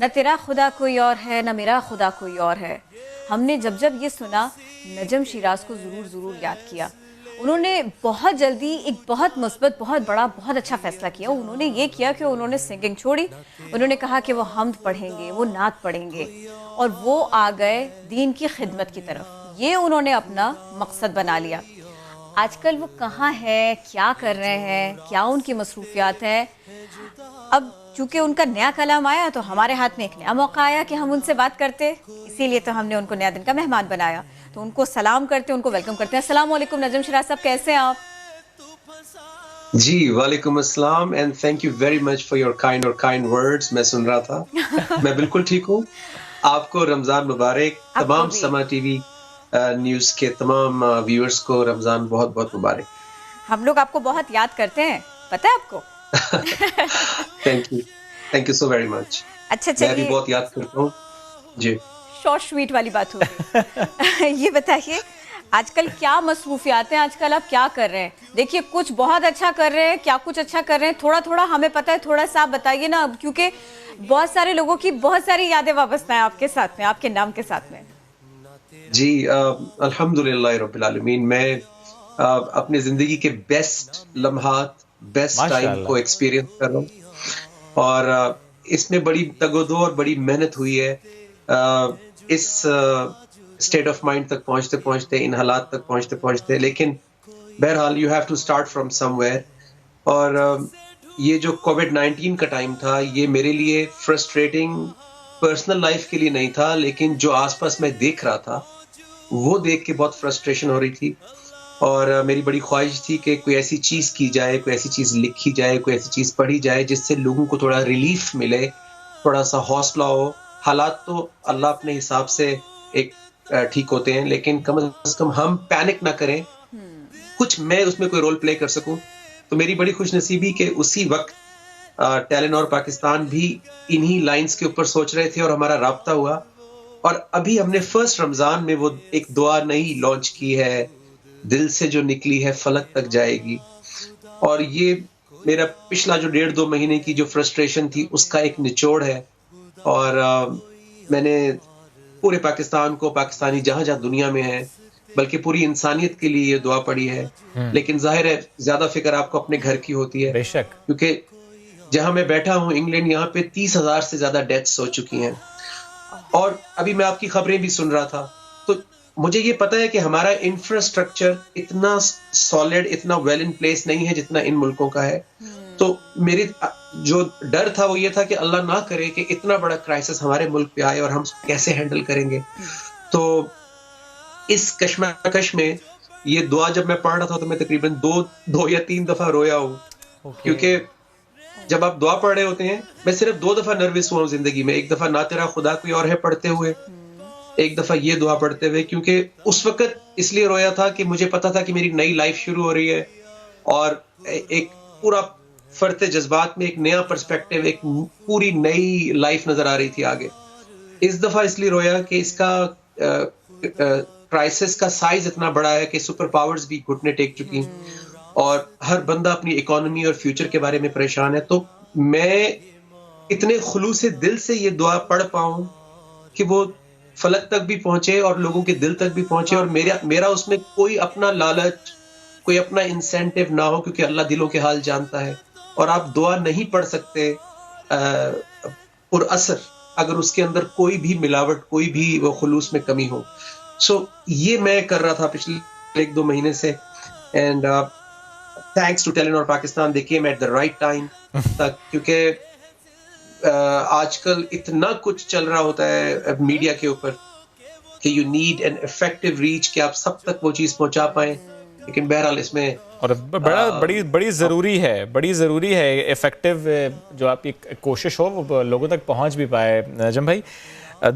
نہ تیرا خدا کوئی اور ہے نہ میرا خدا کوئی اور ہے. ہم نے جب یہ سنا نجم شیراز کو ضرور یاد کیا. انہوں نے بہت جلدی ایک بہت مثبت بہت بڑا بہت اچھا فیصلہ کیا. انہوں نے یہ کیا کہ انہوں نے سنگنگ چھوڑی. انہوں نے کہا کہ وہ حمد پڑھیں گے, وہ نعت پڑھیں گے, اور وہ آ گئے دین کی خدمت کی طرف. یہ انہوں نے اپنا مقصد بنا لیا. آج کل وہ کہاں ہے, کیا کر رہے ہیں, کیا ان کی مصروفیات ہیں؟ اب چونکہ ان کا نیا کلام آیا تو ہمارے ہاتھ میں ایک نیا موقع آیا کہ ہم ان سے بات کرتے, اسی لیے تو ہم نے ان کو نیا دن کا مہمان بنایا. تو ان کو سلام کرتے, ان کو ویلکم کرتے ہیں. السلام علیکم نجم شیراز صاحب, کیسے ہیں آپ؟ جی وعلیکم السلام and thank you very much for your kind words. میں سن رہا تھا, میں بالکل ٹھیک ہوں. آپ کو رمضان مبارک. تمام سما ٹی وی نیوز کے تمام ویورز کو رمضان بہت بہت مبارک. ہم لوگ آپ کو بہت یاد کرتے ہیں, پتہ ہے آپ کو. Thank you so very much. اچھا میں بھی بہت یاد کرتا ہوں. جی شارٹ سویٹ والی بات ہوگی. یہ بتائیے آج کل کیا مصروفیات ہیں, آج کل آپ کیا کر رہے ہیں؟ دیکھیے کچھ بہت اچھا کر رہے ہیں, کیا کچھ اچھا کر رہے ہیں, تھوڑا ہمیں پتہ ہے, تھوڑا سا آپ بتائیے نا, کیونکہ بہت سارے لوگوں کی بہت ساری یادیں وابستہ ہیں آپ کے ساتھ میں, آپ کے نام کے ساتھ میں. جی الحمدللہ رب العالمین. میں اپنی زندگی کے بیسٹ لمحات, بیسٹ ٹائم کو ایکسپیرینس کر رہا ہوں, اور اس میں بڑی تگ و دو اور بڑی محنت ہوئی ہے اس اسٹیٹ آف مائنڈ تک پہنچتے ان حالات تک پہنچتے. لیکن بہرحال you have to start from somewhere. اور یہ جو کووڈ-19 کا ٹائم تھا, یہ میرے لیے فرسٹریٹنگ پرسنل لائف کے لیے نہیں تھا, لیکن جو آس پاس میں دیکھ رہا تھا وہ دیکھ کے بہت فرسٹریشن ہو رہی تھی. اور میری بڑی خواہش تھی کہ کوئی ایسی چیز کی جائے, کوئی ایسی چیز لکھی جائے, کوئی ایسی چیز پڑھی جائے جس سے لوگوں کو تھوڑا ریلیف ملے, تھوڑا سا حوصلہ ہو. حالات تو اللہ اپنے حساب سے ایک ٹھیک ہوتے ہیں, لیکن کم از کم ہم پینک نہ کریں, کچھ میں اس میں کوئی رول پلے کر سکوں. تو میری بڑی خوش نصیبی کہ اسی وقت ٹیلن اور پاکستان بھی انہی لائنز کے اوپر سوچ رہے تھے اور ہمارا رابطہ ہوا. اور ابھی ہم نے فرسٹ رمضان میں وہ ایک دعا نئی لانچ کی ہے, دل سے جو نکلی ہے فلک تک جائے گی. اور یہ میرا پچھلا جو 1.5-2 مہینے کی جو فرسٹریشن تھی اس کا ایک نچوڑ ہے. اور میں نے پورے پاکستان کو, پاکستانی جہاں جہاں دنیا میں ہیں, بلکہ پوری انسانیت کے لیے یہ دعا پڑھی ہے. لیکن ظاہر ہے زیادہ فکر آپ کو اپنے گھر کی ہوتی ہے, بے شک, کیونکہ جہاں میں بیٹھا ہوں انگلینڈ, یہاں پہ 30,000 سے زیادہ ڈیتھس ہو چکی ہیں. اور ابھی میں آپ کی خبریں بھی سن رہا تھا, تو مجھے یہ پتا ہے کہ ہمارا انفراسٹرکچر اتنا سالڈ, اتنا ویل ان پلیس نہیں ہے جتنا ان ملکوں کا ہے. تو میری جو ڈر تھا وہ یہ تھا کہ اللہ نہ کرے کہ اتنا بڑا کرائسس ہمارے ملک پہ آئے اور ہم اس کو کیسے ہینڈل کریں گے. تو اس کشمکش میں یہ دعا جب میں پڑھ رہا تھا تو میں تقریباً 2 یا 3 دفعہ رویا ہوں. کیونکہ جب آپ دعا پڑھ رہے ہوتے ہیں, میں صرف 2 دفعہ نروس ہوا ہوں زندگی میں. ایک دفعہ نہ تیرا خدا کوئی اور ہے پڑھتے ہوئے, ایک دفعہ یہ دعا پڑھتے ہوئے. کیونکہ اس وقت اس لیے رویا تھا کہ مجھے پتا تھا کہ میری نئی لائف شروع ہو رہی ہے, اور ایک پورا فرتے جذبات میں ایک نیا پرسپیکٹیو, ایک پوری نئی لائف نظر آ رہی تھی آگے. اس دفعہ اس لیے رویا کہ اس کا کرائسس کا سائز اتنا بڑا ہے کہ سپر پاورز بھی گھٹنے ٹیک چکی ہیں, اور ہر بندہ اپنی اکانومی اور فیوچر کے بارے میں پریشان ہے. تو میں اتنے خلوص دل سے یہ دعا پڑھ پاؤں کہ وہ فلک تک بھی پہنچے اور لوگوں کے دل تک بھی پہنچے, اور میرا اس میں کوئی اپنا لالچ, کوئی اپنا انسینٹیو نہ ہو, کیونکہ اللہ دلوں کے حال جانتا ہے. اور آپ دعا نہیں پڑھ سکتے پر اثر اگر اس کے اندر کوئی بھی ملاوٹ, کوئی بھی وہ خلوص میں کمی ہو. سو یہ میں کر رہا تھا پچھلے 1-2 مہینے سے, اینڈ تھینکس ٹو ٹیلن اور Pakistan, they came at the right time. کیونکہ آج کل اتنا کچھ چل رہا ہوتا ہے میڈیا کے اوپر کہ you need an effective reach, کہ آپ سب تک وہ چیز پہنچا پائیں. لیکن بہرحال اس میں اور بڑی ضروری ہے افیکٹو جو آپ کی کوشش ہو وہ لوگوں تک پہنچ بھی پائے. نجم بھائی,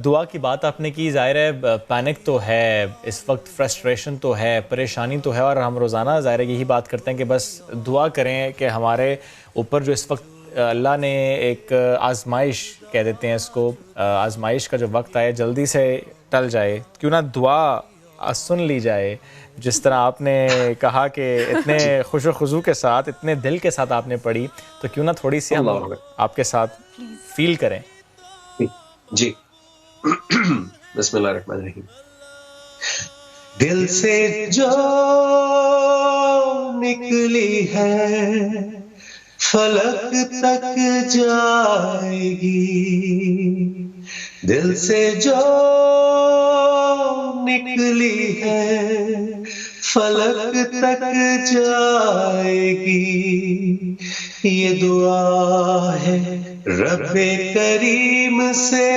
دعا کی بات آپ نے کی, ظاہر ہے پینک تو ہے اس وقت, فرسٹریشن تو ہے, پریشانی تو ہے, اور ہم روزانہ ظاہر ہے یہی بات کرتے ہیں کہ بس دعا کریں کہ ہمارے اوپر جو اس وقت اللہ نے ایک آزمائش کہہ دیتے ہیں اس کو, آزمائش کا جو وقت آئے جلدی سے ٹل جائے. کیوں نہ دعا سن لی جائے, جس طرح آپ نے کہا کہ اتنے خوش و خضوع کے ساتھ, اتنے دل کے ساتھ آپ نے پڑھی, تو کیوں نہ تھوڑی سی ہم آپ کے ساتھ فیل کریں. جی بسم اللہ الرحمن الرحیم. دل سے جو نکلی ہے فلک تک جائے گی. دل سے جو نکلی ہے فلک تک جائے گی. یہ دعا ہے رب کریم سے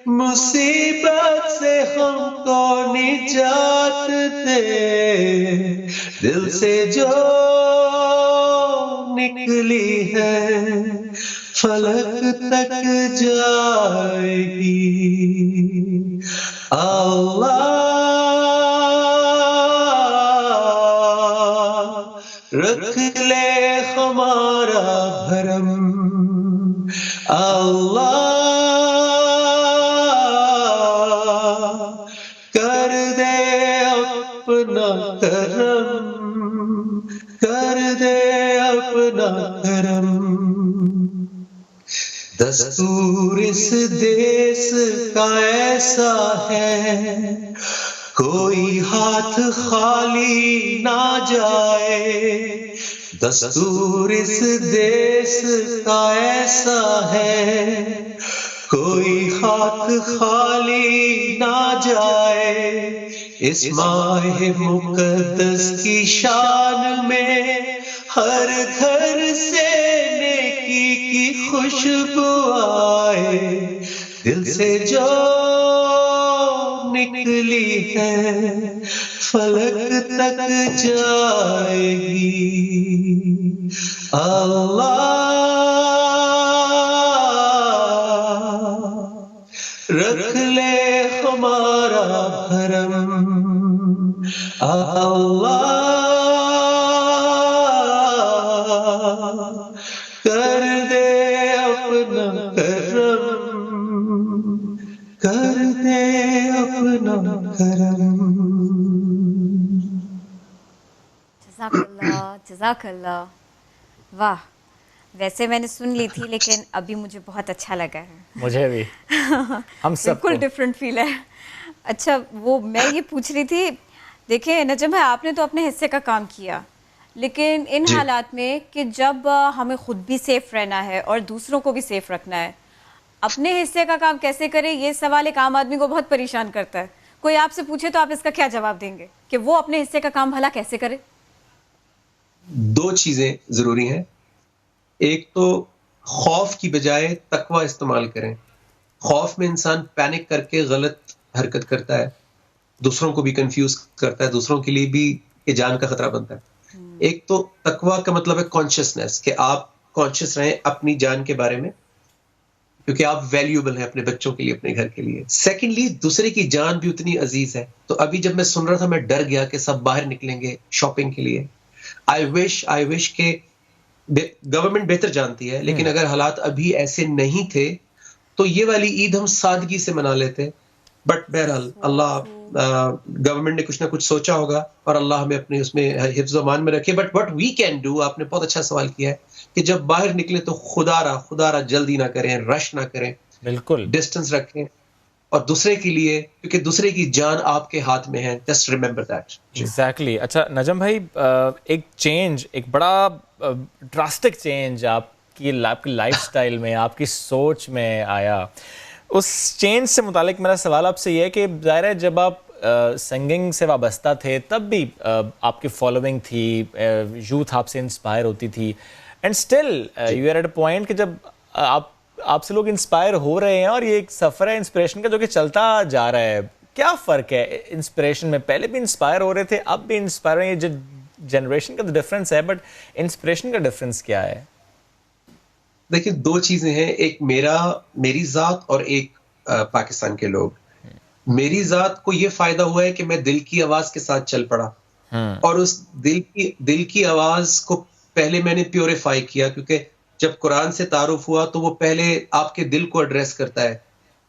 مصیبت سے ہم کو نجات دے. دل سے جو نکلی ہے فلک تک جائے گی. اللہ رکھ لے ہمارا بھرم. اللہ کر دے اپنا کرم, کر دے اپنا کرم. دستور اس دیس کا ایسا ہے کوئی ہاتھ خالی نہ جائے. دستور اس دیس کا ایسا ہے کوئی ہاتھ خالی نہ جائے. اس ماہ مقدس کی شان میں ہر گھر سے نیکی کی خوشبو آئے. دل سے جو نکلی ہے فلک تک جائے گی. اللہ رکھ لے ہمارا بھرم. اللہ کر دے اپنا کرم, کر دے اپنا کرم. جزاک اللہ, جزاک اللہ. واہ, ویسے میں نے سن لی تھی لیکن ابھی مجھے بہت اچھا لگا ہے. مجھے بھی, ہم سب بالکل ڈفرینٹ فیل ہے. اچھا, وہ میں یہ پوچھ رہی تھی, دیکھیں نجم بھائی آپ نے تو اپنے حصے کا کام کیا, لیکن ان حالات میں کہ جب ہمیں خود بھی سیف رہنا ہے اور دوسروں کو بھی سیف رکھنا ہے, اپنے حصے کا کام کیسے کرے, یہ سوال ایک عام آدمی کو بہت پریشان کرتا ہے. کوئی آپ سے پوچھے تو آپ اس کا کیا جواب دیں گے کہ وہ اپنے حصے کا کام بھلا کیسے کرے؟ دو چیزیں ضروری ہیں. ایک تو خوف کی بجائے تقوی استعمال کریں. خوف میں انسان پینک کر کے غلط حرکت کرتا ہے, دوسروں کو بھی کنفیوز کرتا ہے, دوسروں کے لیے بھی یہ جان کا خطرہ بنتا ہے. ایک تو تقوی کا مطلب ہے کانشیسنس, کہ آپ کانشیس رہیں اپنی جان کے بارے میں, کیونکہ آپ ویلیوبل ہیں اپنے بچوں کے لیے, اپنے گھر کے لیے. سیکنڈلی دوسرے کی جان بھی اتنی عزیز ہے. تو ابھی جب میں سن رہا تھا میں ڈر گیا کہ سب باہر نکلیں گے شاپنگ کے لیے. آئی وش کہ گورنمنٹ بہتر جانتی ہے, لیکن اگر حالات ابھی ایسے نہیں تھے تو یہ والی عید ہم سادگی سے منا لیتے. بٹ بہرحال اللہ گورنمنٹ نے کچھ نہ کچھ سوچا ہوگا اور اللہ ہمیں اپنے اس میں حفظ و امان میں رکھے. But what we can do, آپ نے بہت اچھا سوال کیا ہے کہ جب باہر نکلے تو خدا را جلدی نہ کریں, رش نہ کریں, بالکل ڈسٹنس رکھیں, اور دوسرے کے لیے, کیونکہ دوسرے کی جان آپ کے ہاتھ میں ہے. Just remember that. ایگزیکٹلی. اچھا نجم بھائی, ایک چینج, ایک بڑا ڈراسٹک چینج آپ کی لائف سٹائل میں, آپ کی سوچ میں آیا. اس چینج سے متعلق میرا سوال آپ سے یہ ہے کہ ظاہر ہے جب آپ سنگنگ سے وابستہ تھے تب بھی آپ کی فالوئنگ تھی, یوتھ آپ سے انسپائر ہوتی تھی, and still you are at a point کہ جب آپ سے لوگ انسپائر ہو رہے ہیں اور یہ ایک سفر ہے انسپریشن کا جو کہ چلتا جا رہا ہے. کیا فرق ہے انسپریشن میں؟ پہلے بھی انسپائر ہو رہے تھے, اب بھی انسپائر ہو رہے ہیں. یہ جو جنریشن کا تو ڈفرینس ہے, بٹ انسپریشن کا ڈفرینس کیا ہے؟ دیکھیں دو چیزیں ہیں, ایک میری ذات اور ایک پاکستان کے لوگ. میری ذات کو یہ فائدہ ہوا ہے کہ میں دل کی آواز کے ساتھ چل پڑا, اور اس دل کی آواز کو پہلے میں نے پیوریفائی کیا, کیونکہ جب قرآن سے تعارف ہوا تو وہ پہلے آپ کے دل کو ایڈریس کرتا ہے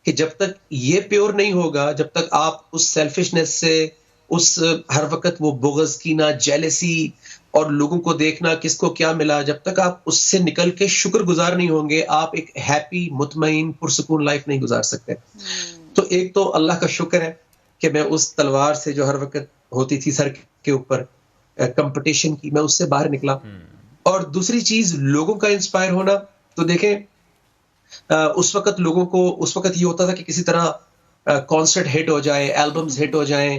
کہ جب تک یہ پیور نہیں ہوگا, جب تک آپ اس سیلفشنس سے, اس ہر وقت وہ بغض, کینہ, جیلسی, اور لوگوں کو دیکھنا کس کو کیا ملا, جب تک آپ اس سے نکل کے شکر گزار نہیں ہوں گے آپ ایک ہیپی, مطمئن, پرسکون لائف نہیں گزار سکتے. تو ایک تو اللہ کا شکر ہے کہ میں اس تلوار سے جو ہر وقت ہوتی تھی سر کے اوپر کمپٹیشن کی, میں اس سے باہر نکلا. اور دوسری چیز لوگوں کا انسپائر ہونا. تو دیکھیں اس وقت لوگوں کو, اس وقت یہ ہوتا تھا کہ کسی طرح کانسرٹ ہٹ ہو جائے, البمز ہٹ ہو جائیں,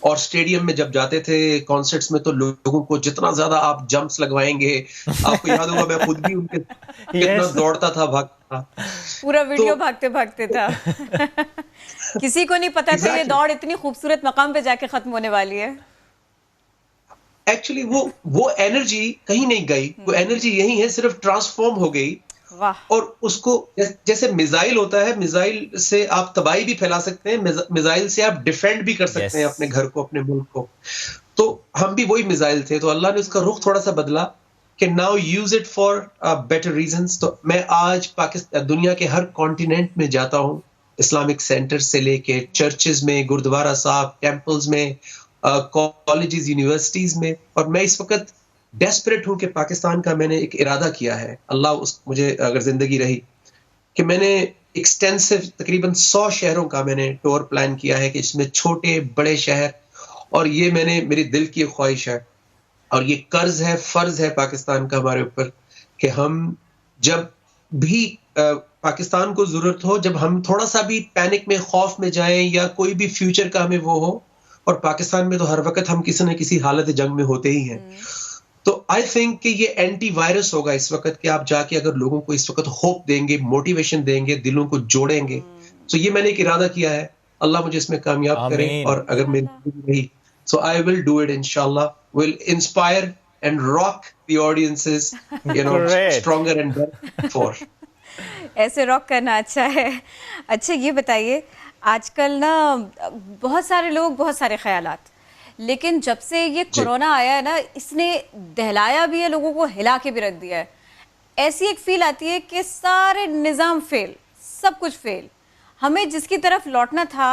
اور اسٹیڈیم میں جب جاتے تھے کانسرٹس میں تو لوگوں کو جتنا زیادہ آپ جمپس لگوائیں گے, آپ کو یاد ہوگا میں خود بھی ان کے کتنا دوڑتا تھا, بھاگتا تھا, پورا ویڈیو بھاگتے بھاگتے تھا. کسی کو نہیں پتا تھا یہ دوڑ اتنی خوبصورت مقام پہ جا کے ختم ہونے والی ہے. ایکچولی وہ انرجی کہیں نہیں گئی, وہ انرجی یہی ہے, صرف ٹرانسفارم ہو گئی. اور اس کو جیسے میزائل ہوتا ہے, میزائل سے آپ تباہی بھی پھیلا سکتے ہیں, میزائل سے آپ ڈیفینڈ بھی کر سکتے ہیں اپنے گھر کو, اپنے ملک کو. تو ہم بھی وہی میزائل تھے, تو اللہ نے اس کا رخ تھوڑا سا بدلا کہ now use it for better reasons. تو میں آج دنیا کے ہر کانٹیننٹ میں جاتا ہوں, اسلامک سینٹر سے لے کے چرچز میں, گردوارا صاحب, ٹیمپلز میں, کالجز, یونیورسٹیز میں. اور میں اس وقت ڈیسپریٹ ہوں کہ پاکستان کا میں نے ایک ارادہ کیا ہے, اللہ مجھے اگر زندگی رہی, کہ میں نے ایکسٹینسو تقریباً 100 شہروں کا میں نے ٹور پلان کیا ہے, کہ اس میں چھوٹے بڑے شہر, اور یہ میں نے میری دل کی خواہش ہے, اور یہ قرض ہے, فرض ہے پاکستان کا ہمارے اوپر, کہ ہم جب بھی پاکستان کو ضرورت ہو, جب ہم تھوڑا سا بھی پینک میں, خوف میں جائیں, یا کوئی بھی فیوچر کا ہمیں وہ ہو, اور پاکستان میں تو ہر وقت ہم کسی نہ کسی حالت جنگ میں ہوتے ہی ہیں. تو آئی تھنک کہ یہ اینٹی وائرس ہوگا اس وقت, کہ آپ جا کے اگر لوگوں کو اس وقت ہوپ دیں گے, موٹیویشن دیں گے, دلوں کو جوڑیں گے. تو یہ میں نے ایک ارادہ کیا ہے, اللہ مجھے اس میں کامیاب کرے, اور اگر میری زندگی رہی so I will do it inshallah, will inspire and rock the audiences, you know, stronger and better for. ایسے راک کرنا اچھا ہے. اچھا یہ بتائیے, آج کل نا بہت سارے لوگ, بہت سارے خیالات, لیکن جب سے یہ کورونا آیا ہے نا, اس نے دہلایا بھی ہے, لوگوں کو ہلا کے بھی رکھ دیا ہے. ایسی ایک فیل آتی ہے کہ سارے نظام فیل, سب کچھ فیل. ہمیں جس کی طرف لوٹنا تھا,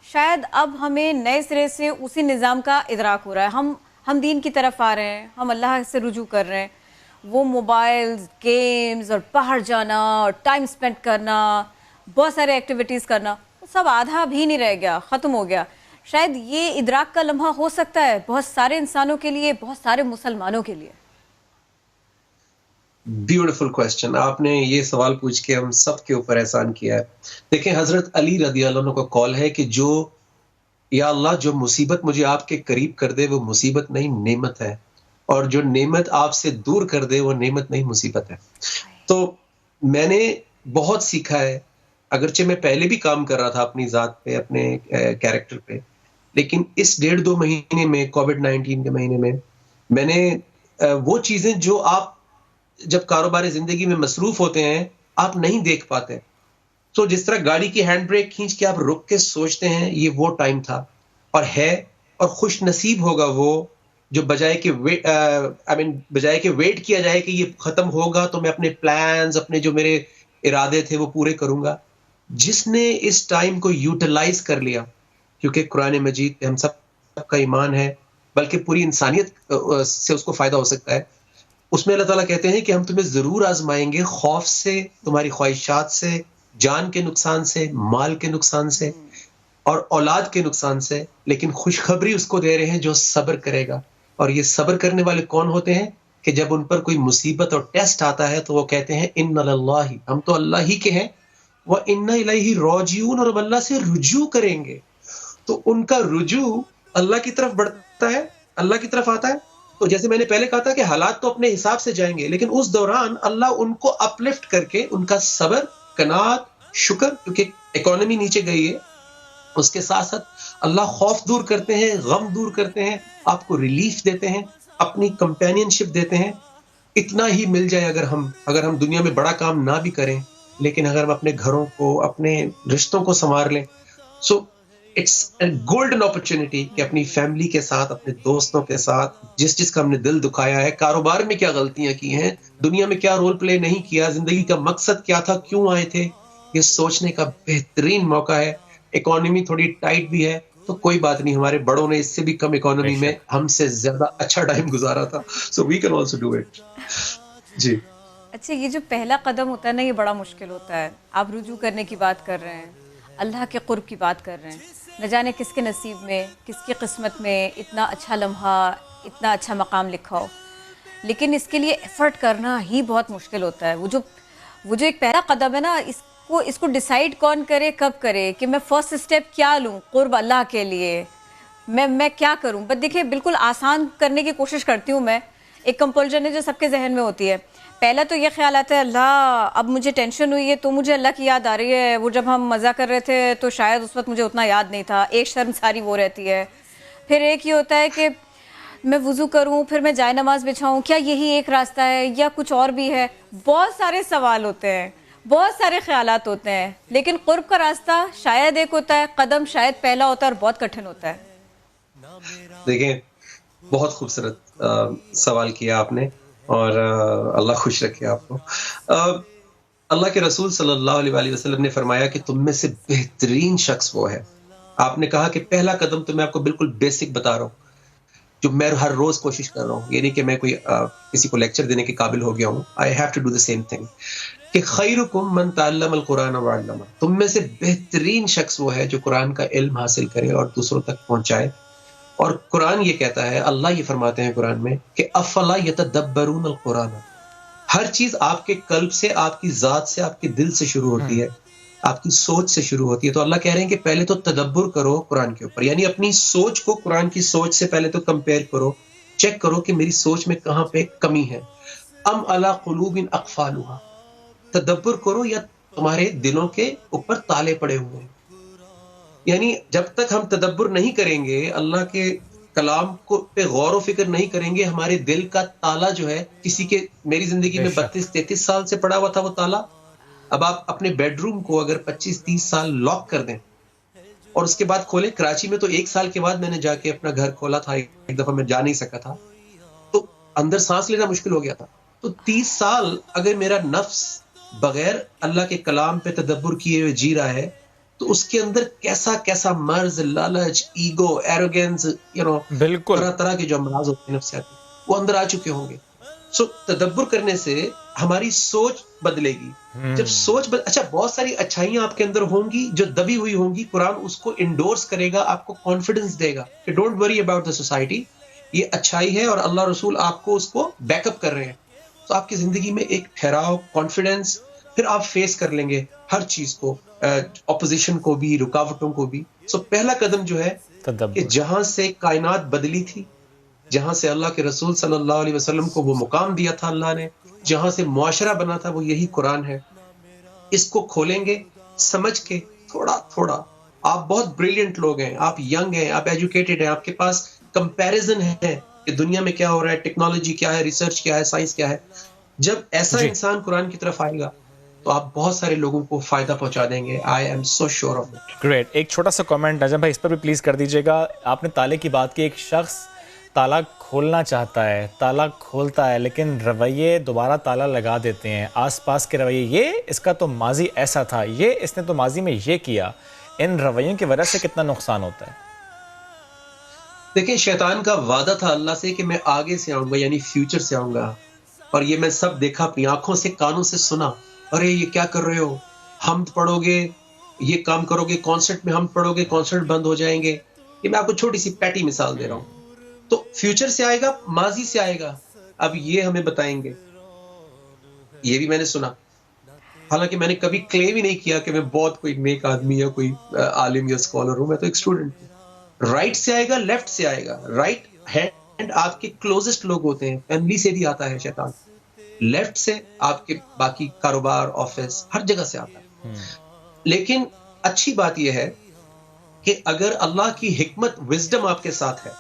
شاید اب ہمیں نئے سرے سے اسی نظام کا ادراک ہو رہا ہے. ہم دین کی طرف آ رہے ہیں, ہم اللہ سے رجوع کر رہے ہیں. وہ موبائلز, گیمز, اور باہر جانا, اور ٹائم سپینڈ کرنا, بہت سارے ایکٹیویٹیز کرنا, وہ سب آدھا بھی نہیں رہ گیا, ختم ہو گیا. شاید یہ ادراک کا لمحہ ہو سکتا ہے بہت سارے انسانوں کے لیے, بہت سارے مسلمانوں کے لیے. بیوٹیفل کوسچن, آپ نے یہ سوال پوچھ کے ہم سب کے اوپر احسان کیا ہے. دیکھیں حضرت علی رضی اللہ عنہ کا قول ہے کہ جو, یا اللہ جو مصیبت مجھے آپ کے قریب کر دے وہ مصیبت نہیں نعمت ہے, اور جو نعمت آپ سے دور کر دے وہ نعمت نہیں مصیبت ہے. تو میں نے بہت سیکھا ہے, اگرچہ میں پہلے بھی کام کر رہا تھا اپنی ذات پہ, اپنے کیریکٹر پہ, لیکن اس 1.5-2 مہینے میں, کووڈ-19 کے مہینے میں نے وہ چیزیں جو آپ جب کاروبار زندگی میں مصروف ہوتے ہیں آپ نہیں دیکھ پاتے. تو جس طرح گاڑی کی ہینڈ بریک کھینچ کے آپ رک کے سوچتے ہیں, یہ وہ ٹائم تھا اور ہے, اور خوش نصیب ہوگا وہ جو بجائے کہ ویٹ کیا جائے کہ یہ ختم ہوگا تو میں اپنے پلانز, اپنے جو میرے ارادے تھے وہ پورے کروں گا, جس نے اس ٹائم کو یوٹیلائز کر لیا. کیونکہ قرآن مجید پہ ہم سب کا ایمان ہے, بلکہ پوری انسانیت سے اس کو فائدہ ہو سکتا ہے. اس میں اللہ تعالیٰ کہتے ہیں کہ ہم تمہیں ضرور آزمائیں گے, خوف سے, تمہاری خواہشات سے, جان کے نقصان سے, مال کے نقصان سے, اور اولاد کے نقصان سے, لیکن خوشخبری اس کو دے رہے ہیں جو صبر کرے گا. اور یہ صبر کرنے والے کون ہوتے ہیں کہ جب ان پر کوئی مصیبت اور ٹیسٹ آتا ہے تو وہ کہتے ہیں ان اللہ, ہم تو اللہ ہی کے ہیں, وَإِنَّ إِلَيْهِ رَاجِعُونَ, اور ہم اللہ سے رجوع کریں گے. تو ان کا رجوع اللہ کی طرف بڑھتا ہے, اللہ کی طرف آتا ہے. تو جیسے میں نے پہلے کہا تھا کہ حالات تو اپنے حساب سے جائیں گے, لیکن اس دوران اللہ ان کو اپلفٹ کر کے ان کا صبر, قناعت, شکر, کیونکہ اکانومی نیچے گئی ہے, اس کے ساتھ ساتھ اللہ خوف دور کرتے ہیں, غم دور کرتے ہیں, آپ کو ریلیف دیتے ہیں, اپنی کمپینین شپ دیتے ہیں. اتنا ہی مل جائے اگر ہم دنیا میں بڑا کام نہ بھی کریں, لیکن اگر ہم اپنے گھروں کو, اپنے رشتوں کو سنوار لیں, so it's a golden opportunity کہ اپنی فیملی کے ساتھ, اپنے دوستوں کے ساتھ, جس کا ہم نے دل دکھایا ہے, کاروبار میں کیا غلطیاں کی ہیں, دنیا میں کیا رول پلے نہیں کیا, زندگی کا مقصد کیا تھا, کیوں آئے تھے, یہ سوچنے کا بہترین موقع ہے. اکانومی تھوڑی ٹائٹ بھی ہے, تو کوئی بات نہیں, ہمارے بڑوں نے اس سے بھی کم اکانومی میں ہم سے زیادہ اچھا ٹائم گزارا تھا, so we can also do it. جی اچھا, یہ جو پہلا قدم ہوتا ہے نا, یہ بڑا مشکل ہوتا ہے. آپ رجوع کرنے کی بات کر رہے ہیں, اللہ کے قرب کی بات کر رہے ہیں. نہ جانے کس کے نصیب میں, کس کی قسمت میں اتنا اچھا لمحہ, اتنا اچھا مقام لکھا ہو, لیکن اس کے لیے ایفرٹ کرنا ہی بہت مشکل ہوتا ہے. وہ جو ایک پہلا قدم ہے نا, اس کو ڈیسائیڈ کون کرے, کب کرے, کہ میں فرسٹ اسٹیپ کیا لوں قرب اللہ کے لیے, میں کیا کروں. بٹ دیکھیں, بالکل آسان کرنے کی کوشش کرتی ہوں میں. ایک کمپلژن ہے جو سب کے ذہن میں ہوتی ہے. پہلا تو یہ خیال آتا ہے, اللہ اب مجھے ٹینشن ہوئی ہے تو مجھے اللہ کی یاد آ رہی ہے. وہ جب ہم مزہ کر رہے تھے تو شاید اس وقت مجھے اتنا یاد نہیں تھا, ایک شرم ساری وہ رہتی ہے. پھر ایک یہ ہوتا ہے کہ میں وضو کروں, پھر میں جائے نماز بچھاؤں, کیا یہی ایک راستہ ہے یا کچھ اور بھی ہے. بہت سارے سوال ہوتے ہیں, بہت سارے خیالات ہوتے ہیں, لیکن قرب کا راستہ شاید ایک ہوتا ہے, قدم شاید پہلا ہوتا ہے اور بہت کٹھن ہوتا ہے. دیکھیں, بہت خوبصورت سوال کیا آپ نے, اور اللہ خوش رکھے آپ کو. اللہ کے رسول صلی اللہ علیہ وآلہ وسلم نے فرمایا کہ تم میں سے بہترین شخص وہ ہے. آپ نے کہا کہ پہلا قدم تو میں آپ کو بالکل بیسک بتا رہا ہوں, جو میں ہر روز کوشش کر رہا ہوں. یہ نہیں کہ میں کوئی کسی کو لیکچر دینے کے قابل ہو گیا ہوں. I have to do the same thing, کہ خیرکم من تعلم القرآن وعلمہ. تم میں سے بہترین شخص وہ ہے جو قرآن کا علم حاصل کرے اور دوسروں تک پہنچائے. اور قرآن یہ کہتا ہے, اللہ یہ فرماتے ہیں قرآن میں کہ افلا یتدبرون القرآن. ہر چیز آپ کے قلب سے, آپ کی ذات سے, آپ کے دل سے شروع ہوتی ہے, آپ کی سوچ سے شروع ہوتی ہے. تو اللہ کہہ رہے ہیں کہ پہلے تو تدبر کرو قرآن کے اوپر, یعنی اپنی سوچ کو قرآن کی سوچ سے پہلے تو کمپیئر کرو, چیک کرو کہ میری سوچ میں کہاں پہ کمی ہے. ام علی قلوب اقفالها, تدبر کرو یا تمہارے دلوں کے اوپر تالے پڑے ہوئے ہیں. یعنی جب تک ہم تدبر نہیں کریں گے, اللہ کے کلام کو پہ غور و فکر نہیں کریں گے, ہمارے دل کا تالا جو ہے, کسی کے, میری زندگی میں 32-33 سال سے پڑا ہوا تھا وہ تالا. اب آپ اپنے بیڈ روم کو اگر 25-30 سال لاک کر دیں اور اس کے بعد کھولیں, کراچی میں تو 1 سال کے بعد میں نے جا کے اپنا گھر کھولا تھا, ایک دفعہ میں جا نہیں سکا تھا, تو اندر سانس لینا مشکل ہو گیا تھا. تو 30 سال اگر میرا نفس بغیر اللہ کے کلام پہ تدبر کیے ہوئے جی رہا ہے, تو اس کے اندر کیسا کیسا مرض, لالچ, ایگو, ایروگینس, بالکل طرح طرح کے جو امراض ہوتے ہیں نفسیاتی, وہ اندر آ چکے ہوں گے. سو تدبر کرنے سے ہماری سوچ بدلے گی. جب سوچ اچھا, بہت ساری اچھائیاں آپ کے اندر ہوں گی جو دبی ہوئی ہوں گی, قرآن اس کو انڈورس کرے گا, آپ کو کانفیڈنس دے گا کہ don't worry about the society, یہ اچھائی ہے اور اللہ رسول آپ کو اس کو بیک اپ کر رہے ہیں. تو آپ کی زندگی میں ایک ٹھہراؤ, کانفیڈنس, پھر آپ فیس کر لیں گے ہر چیز کو, اپوزیشن کو بھی, رکاوٹوں کو بھی. سو پہلا قدم جو ہے کہ جہاں سے کائنات بدلی تھی, جہاں سے اللہ کے رسول صلی اللہ علیہ وسلم کو وہ مقام دیا تھا اللہ نے, جہاں سے معاشرہ بنا تھا, وہ یہی قرآن ہے. اس کو کھولیں گے سمجھ کے تھوڑا تھوڑا. آپ بہت بریلینٹ لوگ ہیں, آپ ینگ ہیں, آپ ایجوکیٹڈ ہیں, آپ کے پاس کمپیریزن ہے کہ دنیا میں کیا ہو رہا ہے, ٹیکنالوجی کیا ہے, ریسرچ کیا ہے, سائنس کیا ہے. جب ایسا انسان قرآن کی طرف آئے گا تو آپ بہت سارے لوگوں کو فائدہ پہنچا دیں گے. I am so sure of it. Great. ایک چھوٹا سا کامنٹ نجم بھائی اس پر بھی پلیز کر دیجیے گا. آپ نے تالے کی بات کی, ایک شخص تالا کھولنا چاہتا ہے, تالا کھولتا ہے, لیکن رویے دوبارہ تالا لگا دیتے ہیں, آس پاس کے رویے, یہ اس کا تو ماضی ایسا تھا, یہ اس نے تو ماضی میں یہ کیا. ان رویوں کی وجہ سے کتنا نقصان ہوتا ہے. دیکھیں, شیطان کا وعدہ تھا اللہ سے کہ میں آگے سے آؤں گا, یعنی فیوچر سے آؤں گا, اور یہ میں سب دیکھا, اپنی آنکھوں سے, کانوں سے سنا. ارے یہ کیا کر رہے ہو, حمد پڑھو گے, یہ کام کرو گے, کانسرٹ میں حمد پڑھو گے, کانسرٹ بند ہو جائیں گے. یہ میں آپ کو چھوٹی سی پیٹی مثال دے رہا ہوں. تو فیوچر سے آئے گا, ماضی سے آئے گا. اب یہ ہمیں بتائیں گے, یہ بھی میں نے سنا, حالانکہ میں نے کبھی کلیم ہی نہیں کیا کہ میں بہت کوئی نیک آدمی یا کوئی عالم یا اسکالر ہوں, میں تو ایک اسٹوڈنٹ ہوں. رائٹ سے آئے گا, لیفٹ سے آئے گا. رائٹ ہینڈ آپ کے کلوزسٹ لوگ ہوتے ہیں, فیملی سے بھی آتا ہے شیطان. لیفٹ سے آپ کے باقی کاروبار, آفس, ہر جگہ سے آتا ہے. لیکن اچھی بات یہ ہے کہ اگر اللہ کی حکمت, وزڈم آپ کے ساتھ ہے,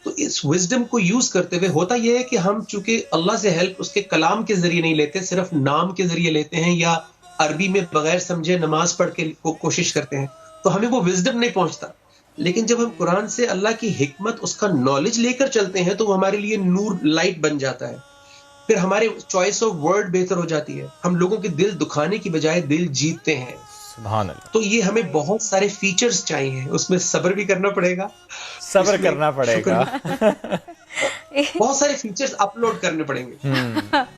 تو اس وزڈم کو یوز کرتے ہوئے ہوتا یہ ہے کہ ہم چونکہ اللہ سے ہیلپ اس کے کلام کے ذریعے نہیں لیتے, صرف نام کے ذریعے لیتے ہیں, یا عربی میں بغیر سمجھے نماز پڑھ کے کوشش کرتے ہیں, تو ہمیں وہ وزڈم نہیں پہنچتا. لیکن جب ہم قرآن سے اللہ کی حکمت, اس کا نالج لے کر چلتے ہیں, تو وہ ہمارے لیے نور, لائٹ بن جاتا ہے. پھر ہمارے چوائس آف ورڈ بہتر ہو جاتی ہے, ہم لوگوں کے دل دکھانے کی بجائے دل جیتتے ہیں. سبحان اللہ. تو یہ ہمیں بہت سارے فیچرز چاہیے, اس میں صبر بھی کرنا پڑے گا, صبر کرنا پڑے گا, بہت سارے فیچرز اپلوڈ کرنے پڑیں گے.